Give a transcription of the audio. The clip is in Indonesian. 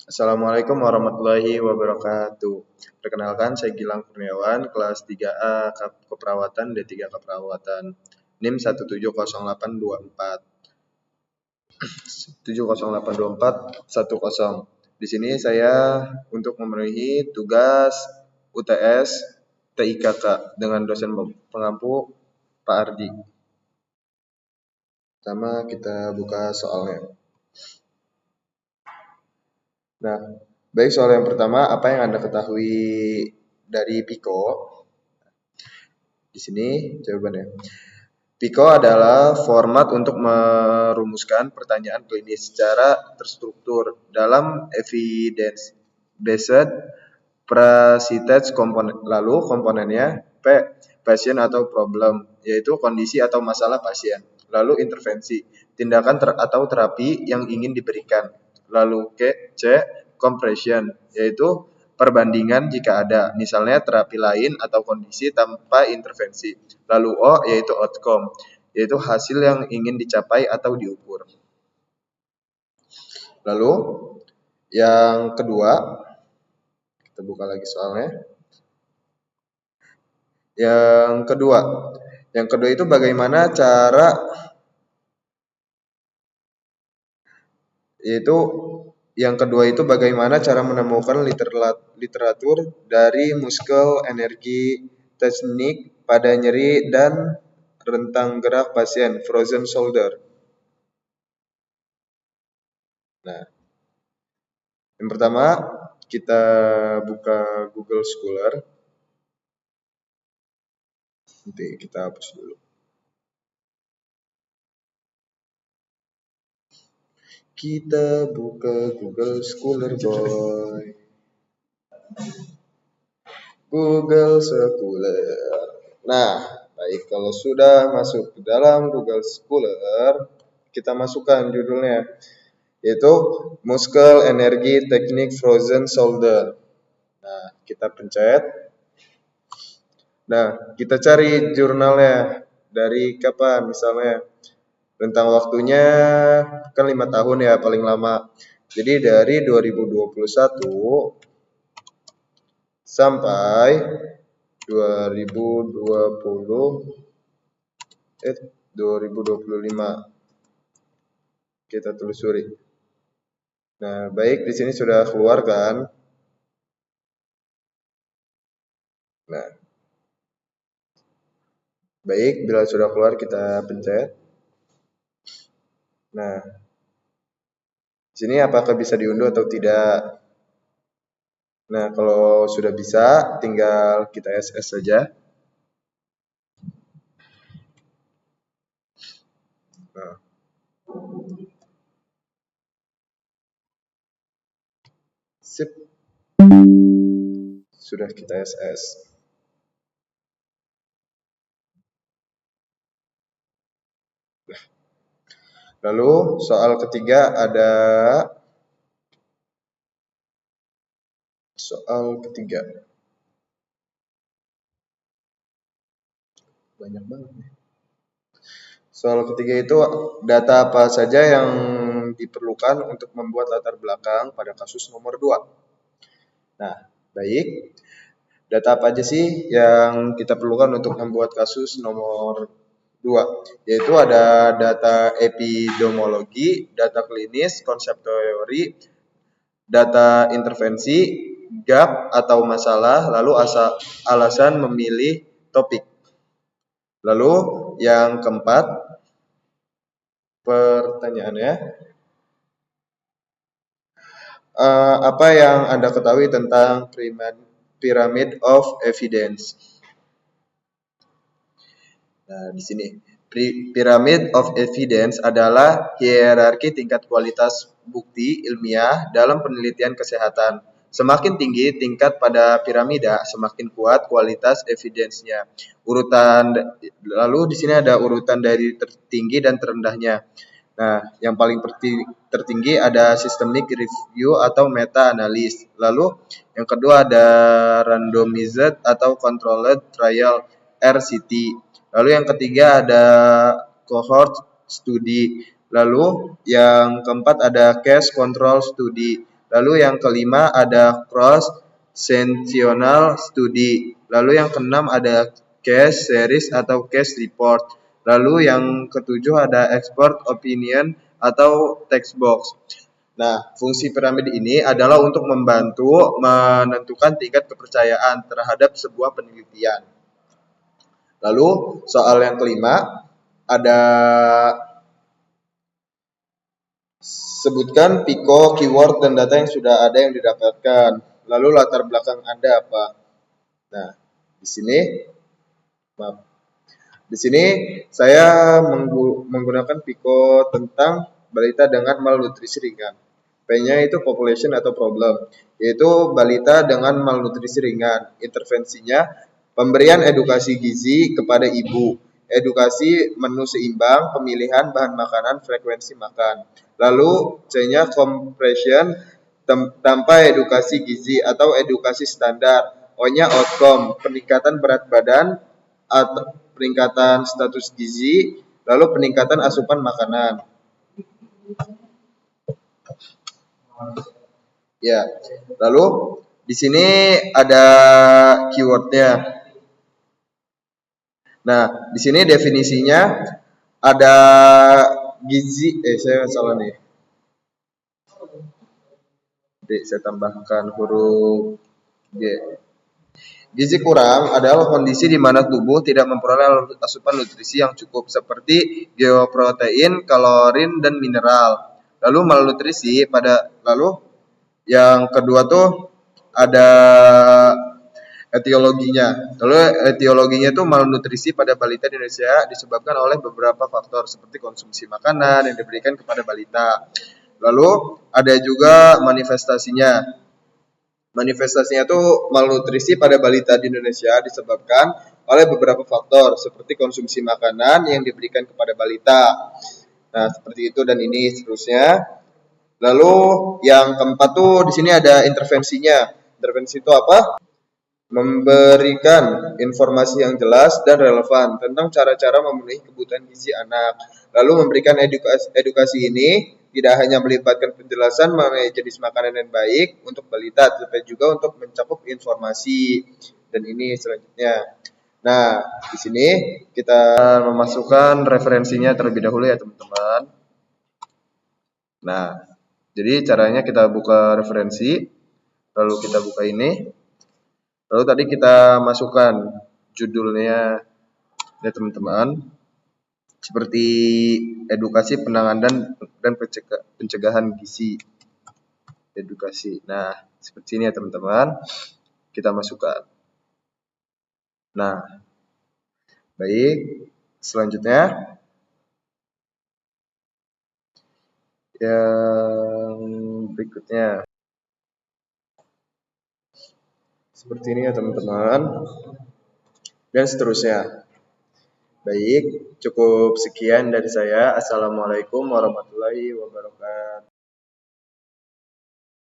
Assalamualaikum warahmatullahi wabarakatuh. Perkenalkan, saya Gilang Kurniawan, kelas 3A Keperawatan, D3 Keperawatan, NIM 1700824. 7082410. Di sini saya untuk memenuhi tugas UTS TIKK dengan dosen pengampu Pak Ardi. Pertama kita buka soalnya. Nah, baik, soal yang pertama, apa yang Anda ketahui dari PICO? Di sini jawabannya. PICO adalah format untuk merumuskan pertanyaan klinis secara terstruktur dalam evidence-based precision component. Lalu komponennya P, pasien atau problem, yaitu kondisi atau masalah pasien. Lalu intervensi, tindakan atau terapi yang ingin diberikan. Lalu C, comparison, yaitu perbandingan jika ada, misalnya terapi lain atau kondisi tanpa intervensi. Lalu O, yaitu outcome, yaitu hasil yang ingin dicapai atau diukur. Lalu yang kedua, kita buka lagi soalnya. Yang kedua itu bagaimana cara, menemukan literatur dari muscle energy technique pada nyeri dan rentang gerak pasien frozen shoulder. Nah, yang pertama kita buka Google Scholar. Nanti kita hapus dulu. Kita buka Google Scholar, boy. Google Scholar. Nah, baik, kalau sudah masuk ke dalam Google Scholar, kita masukkan judulnya, yaitu Muscle Energy Technique Frozen Shoulder. Nah, kita pencet. Nah, kita cari jurnalnya dari kapan, misalnya rentang waktunya kan 5 tahun ya paling lama. Jadi dari 2021 sampai 2025 kita telusuri. Nah, baik, di sini sudah keluar kan? Nah, baik, bila sudah keluar kita pencet. Nah, sini apakah bisa diunduh atau tidak? Nah, kalau sudah bisa, tinggal kita SS saja. Nah, sip, sudah kita SS. Lalu soal ketiga ada banyak banget nih. Soal ketiga itu data apa saja yang diperlukan untuk membuat latar belakang pada kasus nomor 2. Nah, baik. Data apa aja sih yang kita perlukan untuk membuat kasus nomor 2? Yaitu ada data epidemiologi, data klinis, konsep teori, data intervensi, gap atau masalah, lalu alasan memilih topik. Lalu yang keempat, pertanyaannya, apa yang Anda ketahui tentang Pyramid of Evidence? Nah, di sini Pyramid of Evidence adalah hierarki tingkat kualitas bukti ilmiah dalam penelitian kesehatan. Semakin tinggi tingkat pada piramida, semakin kuat kualitas evidence-nya. Lalu di sini ada urutan dari tertinggi dan terendahnya. Nah, yang paling tertinggi ada systemic review atau meta analysis. Lalu yang kedua ada randomized atau controlled trial RCT. Lalu yang ketiga ada cohort study. Lalu yang keempat ada case control study. Lalu yang kelima ada cross-sectional study. Lalu yang keenam ada case series atau case report. Lalu yang ketujuh ada expert opinion atau text box. Nah, fungsi piramid ini adalah untuk membantu menentukan tingkat kepercayaan terhadap sebuah penelitian. Lalu soal yang kelima ada sebutkan Pico, keyword, dan data yang sudah ada yang didapatkan. Lalu latar belakang Anda apa? Nah, di sini, maaf. Di sini saya menggunakan Pico tentang balita dengan malnutrisi ringan. P-nya itu population atau problem, yaitu balita dengan malnutrisi ringan. Intervensinya pemberian edukasi gizi kepada ibu, edukasi menu seimbang, pemilihan bahan makanan, frekuensi makan. Lalu C-nya compression tanpa edukasi gizi atau edukasi standar. O-nya outcome, peningkatan berat badan atau peningkatan status gizi, lalu peningkatan asupan makanan. Ya, lalu di sini ada keywordnya. Nah, di sini definisinya ada gizi. Saya salah nih. Jadi saya tambahkan huruf G. Gizi kurang adalah kondisi di mana tubuh tidak memperoleh asupan nutrisi yang cukup seperti geoprotein, kalorin, dan mineral. Lalu malnutrisi lalu yang kedua tuh ada etiologinya. Lalu etiologinya tuh malnutrisi pada balita di Indonesia disebabkan oleh beberapa faktor seperti konsumsi makanan yang diberikan kepada balita. Lalu ada juga manifestasinya. Manifestasinya tuh malnutrisi pada balita di Indonesia disebabkan oleh beberapa faktor seperti konsumsi makanan yang diberikan kepada balita. Nah, seperti itu dan ini seterusnya. Lalu yang keempat tuh di sini ada intervensinya. Intervensi itu apa? Memberikan informasi yang jelas dan relevan tentang cara-cara memenuhi kebutuhan gizi anak. Lalu memberikan edukasi ini tidak hanya melibatkan penjelasan mengenai jenis makanan yang baik untuk balita, tetapi juga untuk mencakup informasi. Dan ini selanjutnya. Nah, di sini kita memasukkan referensinya terlebih dahulu ya teman-teman. Nah, jadi caranya kita buka referensi, lalu kita buka ini. Lalu tadi kita masukkan judulnya ya teman-teman, seperti edukasi penanganan dan pencegahan gizi. Edukasi. Nah, seperti ini ya teman-teman. Kita masukkan. Nah, baik. Selanjutnya yang berikutnya. Seperti ini ya teman-teman. Dan seterusnya. Baik, cukup sekian dari saya. Assalamualaikum warahmatullahi wabarakatuh.